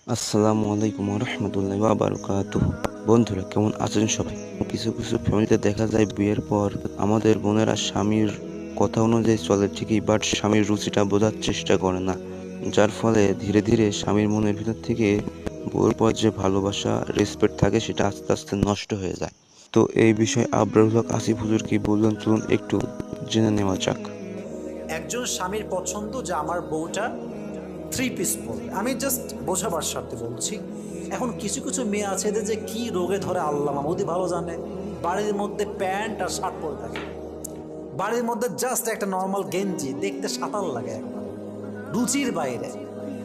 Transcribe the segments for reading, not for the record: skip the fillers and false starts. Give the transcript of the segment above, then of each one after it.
আসসালামু আলাইকুম রহমতুল্লাহ ওয়া বারাকাতুহু। বন্ধুরা কেমন আছেন সবাই? কিছু কিছু ফ্যামিলিতে দেখা যায় বিয়ের পর আমাদের বোনেরা স্বামীর কথা অনুযায়ী চলে ঠিকই, বাট স্বামীর রুচিটা বোঝার চেষ্টা করে না, যার ফলে ধীরে ধীরে স্বামীর মনের ভিতর থেকে বউর পর যে ভালোবাসা রেসপেক্ট থাকে সেটা আস্তে আস্তে নষ্ট হয়ে যায়। তো এই বিষয়ে আবরারুল হক আসিফ হুজুর কি বললেন চলুন একটু জেনে নেওয়া যাক। একজন স্বামীর পছন্দ যে আমার বউটা থ্রি পিস পরবে, আমি জাস্ট বোঝাবার স্বার্থে বলছি। এখন কিছু কিছু মেয়ে আছে এদের যে কি রোগে ধরে আল্লাহ মাহমুদি ভালো জানে। বাড়ির মধ্যে প্যান্ট আর শার্ট পরে থাকে, বাড়ির মধ্যে জাস্ট একটা নর্মাল গেঞ্জি, দেখতে সাঁতার লাগে একবার, রুচির বাইরে।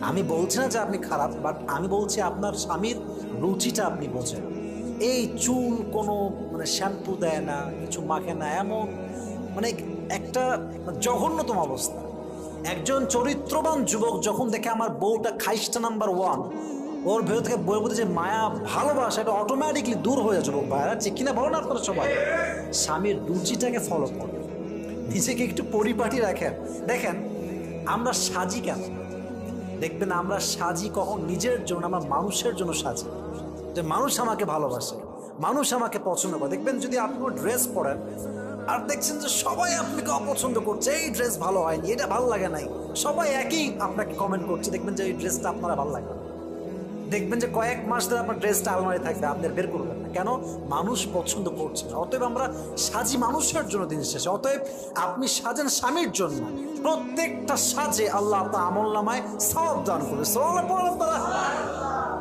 আমি বলছি না যে আপনি খারাপ, বাট আমি বলছি আপনার স্বামীর রুচিটা আপনি বোঝেন। এই চুল কোনো শ্যাম্পু দেয় না, কিছু মাখে না, এমন মানে একটা জঘন্যতম অবস্থা। একজন চরিত্রবান যুবক যখন দেখে আমার বউটা খাইস্টা নাম্বার ওয়ান, ওর ভেতর থেকে বইয়ের প্রতি যে মায়া ভালোবাসা এটা অটোমেটিকলি দূর হয়ে যায়। যুবক ভাইরা ঠিক কিনা বলো না আপনারা সবাই? স্বামীর রুচিটাকে ফলো করবে, নিজেকে একটু পরিপাটি রাখেন। দেখেন আমরা সাজি কেন? দেখবেন আমরা সাজি কখন নিজের জন্য, আমরা মানুষের জন্য সাজি, যে মানুষ আমাকে ভালোবাসে, মানুষ আমাকে পছন্দ করে। দেখবেন যদি আপনি ড্রেস পরেন আর দেখছেন যে সবাই আপনাকে অপছন্দ করছে, এই ড্রেস ভালো হয়নি, এটা ভালো লাগে নাই, সবাই একই আপনাকে কমেন্ট করছে, দেখবেন যে এই ড্রেসটা আপনারা ভালো লাগে না। দেখবেন যে কয়েক মাস ধরে আপনার ড্রেসটা আলমারি থাকবে, আপনার বের করবেন না কেন? মানুষ পছন্দ করছে না। অতএব আমরা সাজি মানুষের জন্য দিন শেষে। অতএব আপনি সাজেন স্বামীর জন্য, প্রত্যেকটা সাজে আল্লাহ আপনার আমল নামায় সওয়াব দান করবে।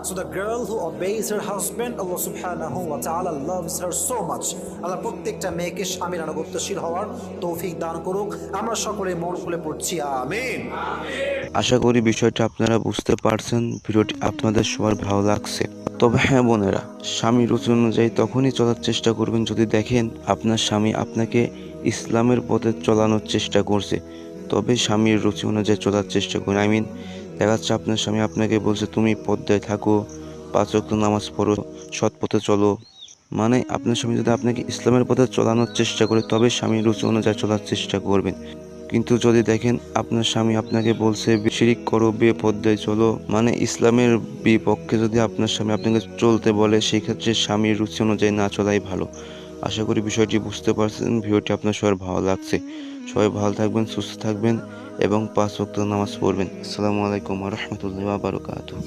So the girl who obeys her husband, Allah subhanahu wa ta'ala loves her so much. আল্লাহ প্রত্যেকটা মেয়েকে স্বামীর আনুগত্যশীল হওয়ার তৌফিক দান করুক। আমরা সকলে মন খুলে পড়ছি আমিন। আশা করি বিষয়টা আপনারা বুঝতে পারছেন, ভিডিওটি আপনাদের সবার ভালো লাগছে। তবে হ্যাঁ বোনেরা, স্বামীর রুচি অনুযায়ী তখনই চলার চেষ্টা করবেন যদি দেখেন আপনার স্বামী আপনাকে ইসলামের পথে চলানোর চেষ্টা করছে, তবে স্বামীর রুচি অনুযায়ী চলার চেষ্টা করুন। দেখা যাচ্ছে আপনার স্বামী আপনাকে বলছে তুমি পর্দায় থাকো, 5 ওয়াক্ত নামাজ পড়ো, সৎ পথে চলো, মানে আপনার স্বামী যদি আপনাকে ইসলামের পথে চলানোর চেষ্টা করে তবে স্বামীর রুচি অনুযায়ী চলার চেষ্টা করবেন। কিন্তু যদি দেখেন আপনার স্বামী আপনাকে বলছে শিরিক করো, বেপর্দায় চলো, মানে ইসলামের বিপক্ষে যদি আপনার স্বামী আপনাকে চলতে বলে, সেই ক্ষেত্রে স্বামীর রুচি অনুযায়ী না চলাই ভালো। আশা করি বিষয়টি বুঝতে পারছেন, ভিডিওটি আপনার সবার ভালো লাগছে। সবাই ভালো থাকবেন, সুস্থ থাকবেন এবং 5 ওয়াক্ত নামাজ পড়বেন। আসসালামু আলাইকুম ওয়া রাহমাতুল্লাহি ওয়া বারাকাতুহু।